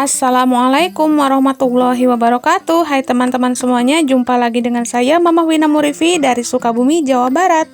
Assalamualaikum warahmatullahi wabarakatuh. Hai teman-teman semuanya, jumpa lagi dengan saya Mama Wina Murifi dari Sukabumi, Jawa Barat.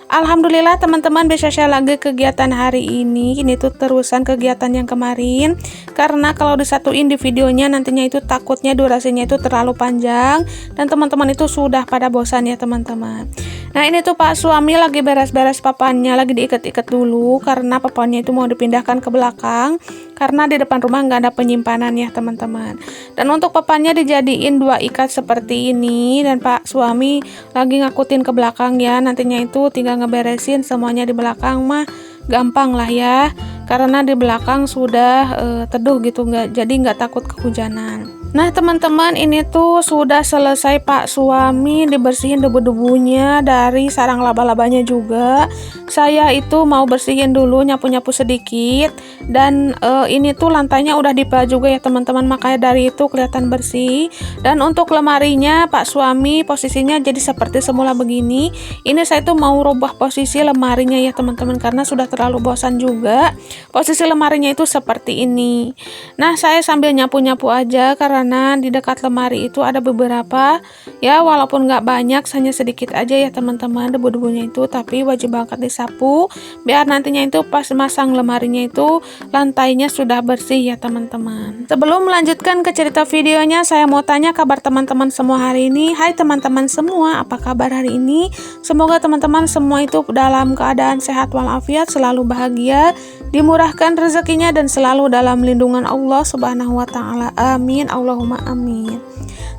Alhamdulillah teman-teman, bisa saya lagi kegiatan hari ini. Ini tuh terusan kegiatan yang kemarin. Karena kalau disatuin di videonya nantinya itu takutnya durasinya itu terlalu panjang dan teman-teman itu sudah pada bosan ya teman-teman. Nah ini tuh Pak suami lagi beres-beres papannya, lagi diikat-ikat dulu karena papannya itu mau dipindahkan ke belakang karena di depan rumah nggak ada penyimpanan ya teman-teman. Dan untuk papannya dijadiin 2 ikat seperti ini dan Pak suami lagi ngakutin ke belakang ya. Nantinya itu tinggal ngeberesin semuanya di belakang mah gampang lah ya, karena di belakang sudah teduh gitu, jadi nggak takut kehujanan. Nah teman-teman, ini tuh sudah selesai Pak suami dibersihin debu-debunya dari sarang laba-labanya juga. Saya itu mau bersihin dulu, nyapu-nyapu sedikit. Dan ini tuh lantainya udah dipel juga ya teman-teman, makanya dari itu kelihatan bersih. Dan untuk lemarinya Pak suami posisinya jadi seperti semula begini. Ini saya tuh mau rubah posisi lemarinya ya teman-teman, karena sudah terlalu bosan juga posisi lemarinya itu seperti ini. Nah saya sambil nyapu-nyapu aja karena di dekat lemari itu ada beberapa ya, walaupun nggak banyak, hanya sedikit aja ya teman-teman debu-debunya itu, tapi wajib banget disapu biar nantinya itu pas masang lemarinya itu lantainya sudah bersih ya teman-teman. Sebelum melanjutkan ke cerita videonya, saya mau tanya kabar teman-teman semua hari ini. Hai teman-teman semua, apa kabar hari ini? Semoga teman-teman semua itu dalam keadaan sehat walafiat, selalu bahagia, dimurahkan rezekinya dan selalu dalam lindungan Allah Subhanahu wa taala. Amin, Allahumma amin.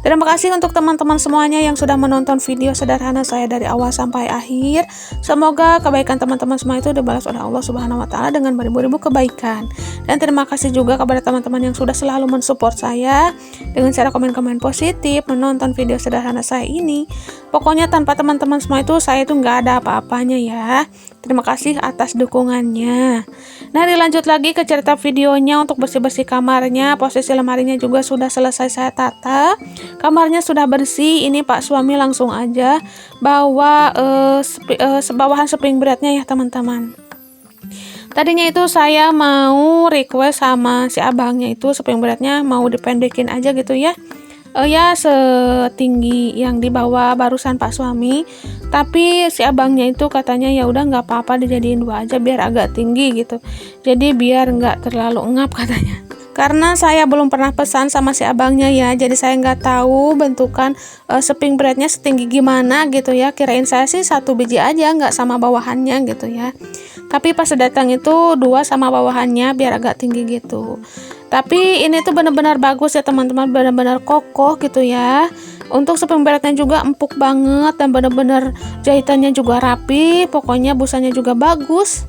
Terima kasih untuk teman-teman semuanya yang sudah menonton video sederhana saya dari awal sampai akhir. Semoga kebaikan teman-teman semua itu dibalas oleh Allah Subhanahu wa taala dengan beribu-ribu kebaikan. Dan terima kasih juga kepada teman-teman yang sudah selalu mensupport saya dengan cara komen-komen positif, menonton video sederhana saya ini. Pokoknya tanpa teman-teman semua itu saya itu nggak ada apa-apanya ya. Terima kasih atas dukungannya. Nah dilanjut lagi ke cerita videonya. Untuk bersih-bersih kamarnya, posisi lemarinya juga sudah selesai saya tata. Kamarnya sudah bersih. Ini Pak suami langsung aja bawa bawahan spring bednya ya teman-teman. Tadinya itu saya mau request sama si abangnya itu spring bednya mau dipendekin aja gitu ya. Ya setinggi yang dibawa barusan Pak suami, tapi si abangnya itu katanya ya udah nggak apa-apa dijadiin 2 aja biar agak tinggi gitu, jadi biar nggak terlalu engap katanya. Karena saya belum pernah pesan sama si abangnya ya, jadi saya nggak tahu bentukan spring bednya setinggi gimana gitu ya. Kirain saya sih 1 biji aja, nggak sama bawahannya gitu ya. Tapi pas datang itu 2 sama bawahannya biar agak tinggi gitu. Tapi ini tuh benar-benar bagus ya teman-teman, benar-benar kokoh gitu ya. Untuk spring bednya juga empuk banget dan benar-benar jahitannya juga rapi. Pokoknya busanya juga bagus.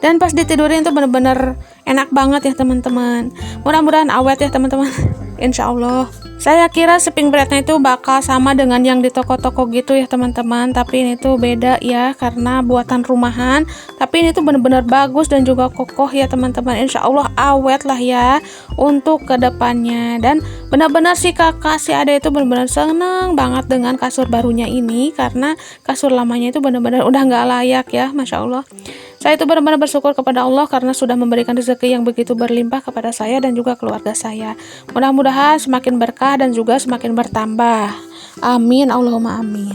Dan pas ditidurin tuh benar-benar enak banget ya teman-teman. Mudah-mudahan awet ya teman-teman. Insya Allah. Saya kira spring bednya itu bakal sama dengan yang di toko-toko gitu ya teman-teman, tapi ini tuh beda ya karena buatan rumahan. Tapi ini tuh benar-benar bagus dan juga kokoh ya teman-teman. Insya Allah awet lah ya untuk kedepannya. Dan benar-benar si kakak si ade itu benar-benar seneng banget dengan kasur barunya ini, karena kasur lamanya itu benar-benar udah nggak layak ya, Masya Allah. Saya itu benar-benar bersyukur kepada Allah karena sudah memberikan rezeki yang begitu berlimpah kepada saya dan juga keluarga saya. Mudah-mudahan semakin berkah dan juga semakin bertambah. Amin, Allahumma amin.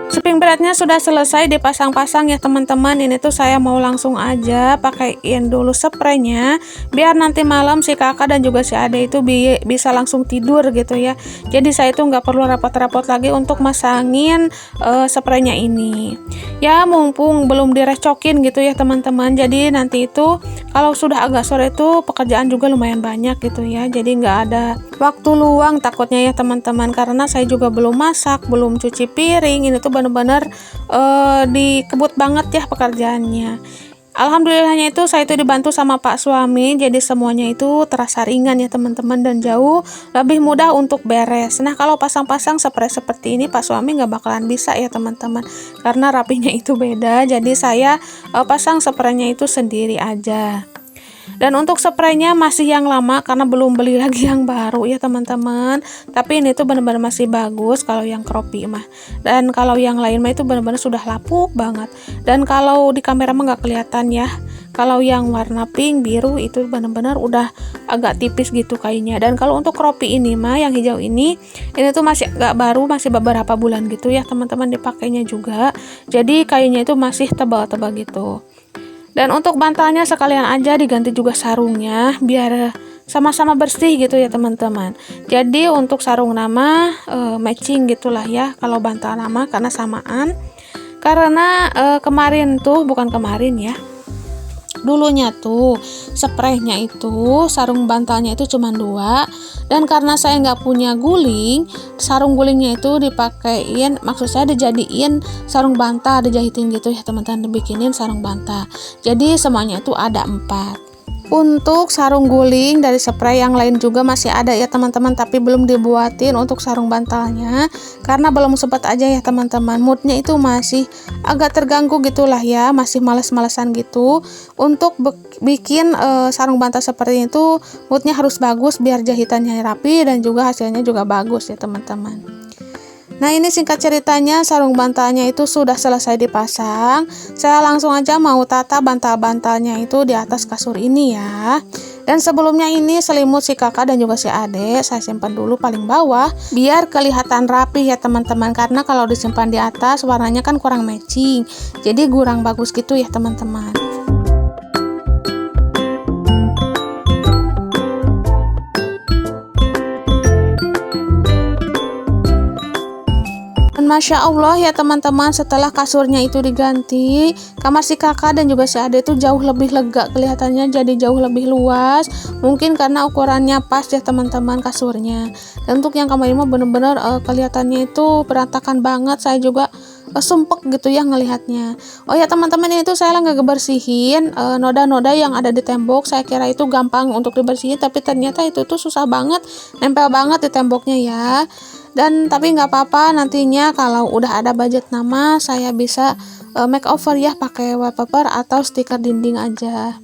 Spring bednya sudah selesai dipasang-pasang ya teman-teman. Ini tuh saya mau langsung aja pakaiin dulu spraynya biar nanti malam si kakak dan juga si ade itu bisa langsung tidur gitu ya. Jadi saya itu nggak perlu repot-repot lagi untuk masangin spraynya ini. Ya mumpung belum direcokin gitu ya teman-teman. Jadi nanti itu kalau sudah agak sore itu pekerjaan juga lumayan banyak gitu ya. Jadi nggak ada waktu luang takutnya ya teman-teman, karena saya juga belum masak, belum cuci piring. Ini tuh benar-benar dikebut banget ya pekerjaannya. Alhamdulillahnya itu saya itu dibantu sama Pak suami, jadi semuanya itu terasa ringan ya teman-teman dan jauh lebih mudah untuk beres. Nah kalau pasang-pasang spray seperti ini Pak suami nggak bakalan bisa ya teman-teman, karena rapinya itu beda. Jadi saya pasang spraynya itu sendiri aja. Dan untuk spraynya masih yang lama karena belum beli lagi yang baru ya teman-teman. Tapi ini tuh benar-benar masih bagus kalau yang Croppy mah. Dan kalau yang lain mah itu benar-benar sudah lapuk banget. Dan kalau di kamera mah nggak kelihatan ya. Kalau yang warna pink, biru itu benar-benar udah agak tipis gitu kayaknya. Dan kalau untuk Croppy ini mah yang hijau ini tuh masih agak baru, masih beberapa bulan gitu ya teman-teman dipakainya juga. Jadi kayaknya itu masih tebal-tebal gitu. Dan untuk bantalnya sekalian aja diganti juga sarungnya biar sama-sama bersih gitu ya teman-teman. Jadi untuk sarung nama matching gitulah ya kalau bantal nama karena samaan. Karena kemarin tuh bukan kemarin ya. Dulunya tuh spraynya itu sarung bantalnya itu cuma 2 dan karena saya nggak punya guling, sarung gulingnya itu dipakein, maksud saya dijadiin sarung bantal, dijahitin gitu ya teman-teman, dibikinin sarung bantal. Jadi semuanya itu ada 4. Untuk sarung guling dari spray yang lain juga masih ada ya teman-teman, tapi belum dibuatin untuk sarung bantalnya karena belum sempat aja ya teman-teman. Moodnya itu masih agak terganggu gitulah ya, masih males-malesan gitu. Untuk bikin sarung bantal seperti itu moodnya harus bagus biar jahitannya rapi dan juga hasilnya juga bagus ya teman-teman. Nah ini singkat ceritanya sarung bantalnya itu sudah selesai dipasang. Saya langsung aja mau tata bantal-bantalnya itu di atas kasur ini ya. Dan sebelumnya ini selimut si kakak dan juga si adek saya simpan dulu paling bawah biar kelihatan rapi ya teman-teman. Karena kalau disimpan di atas warnanya kan kurang matching, jadi kurang bagus gitu ya teman-teman. Masya Allah ya teman-teman, setelah kasurnya itu diganti, kamar si kakak dan juga si ade itu jauh lebih lega kelihatannya, jadi jauh lebih luas. Mungkin karena ukurannya pas ya teman-teman kasurnya. Dan untuk yang kamar ini mah bener-bener kelihatannya itu berantakan banget. Saya juga sumpek gitu ya ngelihatnya. Oh ya teman-teman, ini tuh saya lagi bersihin noda-noda yang ada di tembok. Saya kira itu gampang untuk dibersihin, tapi ternyata itu tuh susah banget, nempel banget di temboknya ya. Dan tapi nggak apa-apa, nantinya kalau udah ada budget nama saya bisa makeover ya pakai wallpaper atau stiker dinding aja.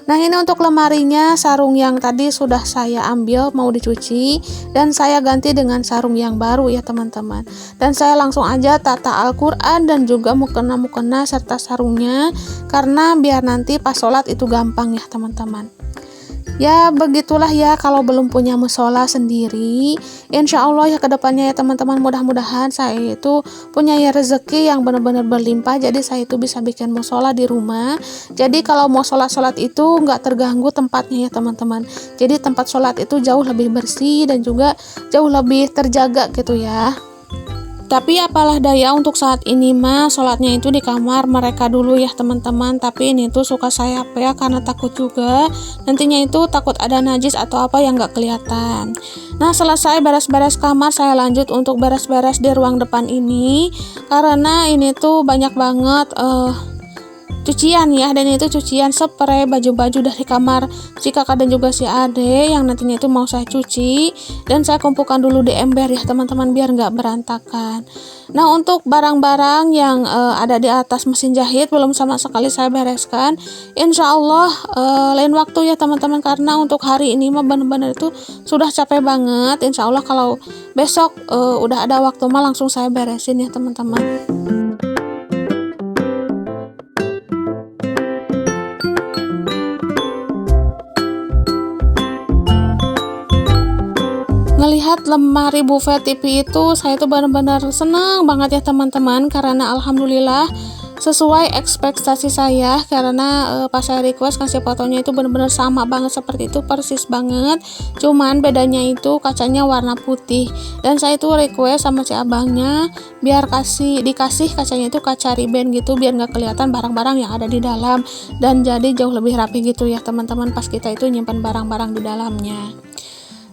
Nah ini untuk lemarinya, sarung yang tadi sudah saya ambil mau dicuci dan saya ganti dengan sarung yang baru ya teman-teman. Dan saya langsung aja tata Al-Quran dan juga mukena-mukena serta sarungnya karena biar nanti pas sholat itu gampang ya teman-teman. Ya begitulah ya kalau belum punya musola sendiri. Insya Allah ya kedepannya ya teman-teman, mudah-mudahan saya itu punya ya rezeki yang benar-benar berlimpah. Jadi saya itu bisa bikin musola di rumah. Jadi kalau mau sholat itu nggak terganggu tempatnya ya teman-teman. Jadi tempat sholat itu jauh lebih bersih dan juga jauh lebih terjaga gitu ya. Tapi apalah daya untuk saat ini mah sholatnya itu di kamar mereka dulu ya teman-teman. Tapi ini tuh suka saya ya karena takut juga nantinya itu takut ada najis atau apa yang nggak kelihatan. Nah selesai beres-beres kamar, saya lanjut untuk beres-beres di ruang depan ini karena ini tuh banyak banget cucian ya, dan itu cucian spray baju-baju dari kamar si kakak dan juga si ade yang nantinya itu mau saya cuci dan saya kumpulkan dulu di ember ya teman-teman biar nggak berantakan. Nah untuk barang-barang yang ada di atas mesin jahit belum sama sekali saya bereskan. Insya Allah lain waktu ya teman-teman, karena untuk hari ini mah benar-benar itu sudah capek banget. Insya Allah kalau besok udah ada waktu mah langsung saya beresin ya teman-teman. Ngelihat lemari buffet TV itu saya tuh benar-benar senang banget ya teman-teman, karena alhamdulillah sesuai ekspektasi saya, karena pas saya request kasih fotonya itu benar-benar sama banget seperti itu, persis banget, cuman bedanya itu kacanya warna putih. Dan saya itu request sama si abangnya biar dikasih kacanya itu kaca ribbon gitu biar nggak kelihatan barang-barang yang ada di dalam dan jadi jauh lebih rapi gitu ya teman-teman pas kita itu nyimpan barang-barang di dalamnya.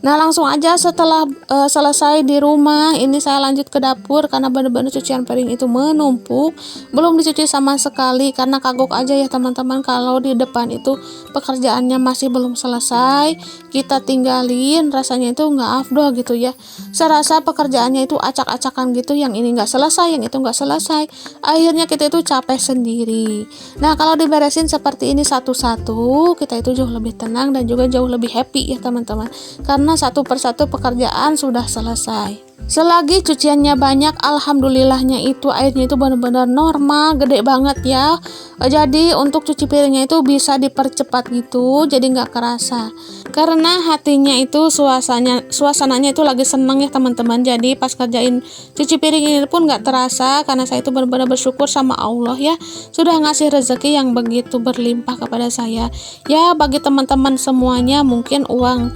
Nah, langsung aja setelah selesai di rumah, ini saya lanjut ke dapur karena benar-benar cucian piring itu menumpuk. Belum dicuci sama sekali karena kagok aja ya teman-teman kalau di depan itu pekerjaannya masih belum selesai. Kita tinggalin, rasanya itu nggak afdol gitu ya. Serasa pekerjaannya itu acak-acakan gitu, yang ini nggak selesai, yang itu nggak selesai. Akhirnya kita itu capek sendiri. Nah, kalau diberesin seperti ini satu-satu, kita itu jauh lebih tenang dan juga jauh lebih happy ya teman-teman. Karena satu persatu pekerjaan sudah selesai. Selagi cuciannya banyak, alhamdulillahnya itu airnya itu benar-benar normal, gede banget ya. Jadi untuk cuci piringnya itu bisa dipercepat gitu, jadi nggak kerasa. Karena hatinya itu suasananya itu lagi seneng ya teman-teman. Jadi pas kerjain cuci piring ini pun nggak terasa karena saya itu benar-benar bersyukur sama Allah ya, sudah ngasih rezeki yang begitu berlimpah kepada saya. Ya bagi teman-teman semuanya mungkin uang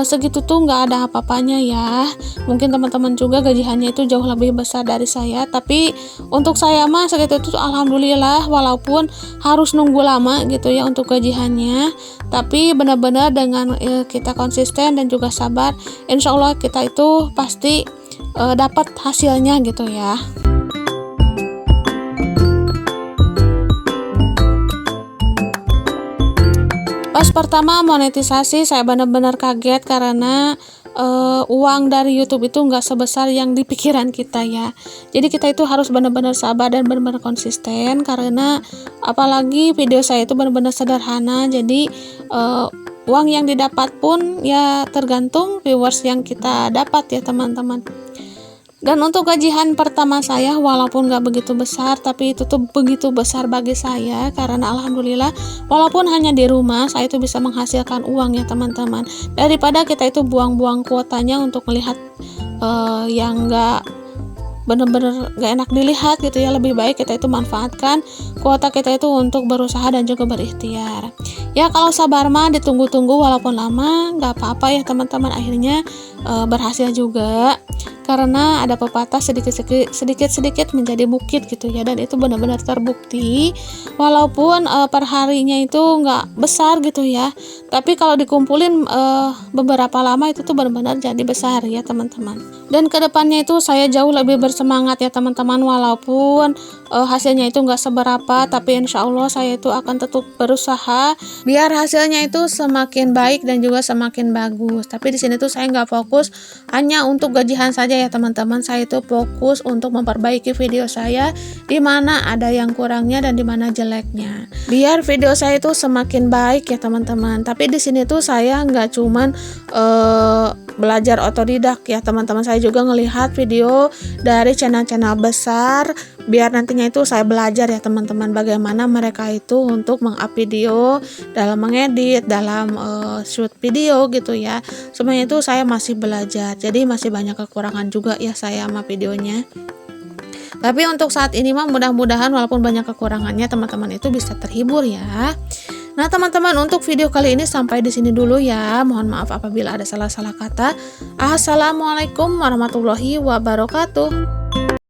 segitu tuh nggak ada apa-apanya ya. Mungkin teman-teman juga gajiannya itu jauh lebih besar dari saya, tapi untuk saya mah segitu tuh alhamdulillah, walaupun harus nunggu lama gitu ya untuk gajiannya, tapi benar-benar dengan kita konsisten dan juga sabar, insya Allah kita itu pasti dapat hasilnya gitu ya. Pas pertama monetisasi saya benar-benar kaget karena uang dari YouTube itu nggak sebesar yang di pikiran kita ya. Jadi kita itu harus benar-benar sabar dan benar-benar konsisten, karena apalagi video saya itu benar-benar sederhana. Jadi uang yang didapat pun ya tergantung viewers yang kita dapat ya teman-teman. Dan untuk gajian pertama saya walaupun gak begitu besar, tapi itu tuh begitu besar bagi saya karena alhamdulillah walaupun hanya di rumah saya itu bisa menghasilkan uang ya teman-teman. Daripada kita itu buang-buang kuotanya untuk melihat yang gak bener-bener gak enak dilihat gitu ya, lebih baik kita itu manfaatkan kuota kita itu untuk berusaha dan juga berikhtiar. Ya kalau sabar mah ditunggu-tunggu walaupun lama gak apa-apa ya teman-teman, akhirnya berhasil juga. Karena ada pepatah sedikit-sedikit menjadi bukit gitu ya, dan itu benar-benar terbukti. Walaupun perharinya itu nggak besar gitu ya, tapi kalau dikumpulin beberapa lama itu tuh benar-benar jadi besar ya teman-teman. Dan kedepannya itu saya jauh lebih bersemangat ya teman-teman, walaupun hasilnya itu nggak seberapa, tapi insya Allah saya itu akan tetap berusaha biar hasilnya itu semakin baik dan juga semakin bagus. Tapi di sini tuh saya nggak fokus hanya untuk gajian saja ya teman-teman, saya itu fokus untuk memperbaiki video saya di mana ada yang kurangnya dan di mana jeleknya, biar video saya itu semakin baik ya teman-teman. Tapi di sini tuh saya nggak cuman belajar otodidak ya teman-teman, saya juga ngelihat video dari channel-channel besar biar nantinya itu saya belajar ya teman-teman bagaimana mereka itu untuk meng-up video, dalam mengedit, dalam shoot video gitu ya. Semuanya itu saya masih belajar, jadi masih banyak kekurangan juga ya saya sama videonya. Tapi untuk saat ini mah mudah-mudahan walaupun banyak kekurangannya teman-teman itu bisa terhibur ya. Nah teman-teman, untuk video kali ini sampai di sini dulu ya. Mohon maaf apabila ada salah-salah kata. Assalamualaikum warahmatullahi wabarakatuh.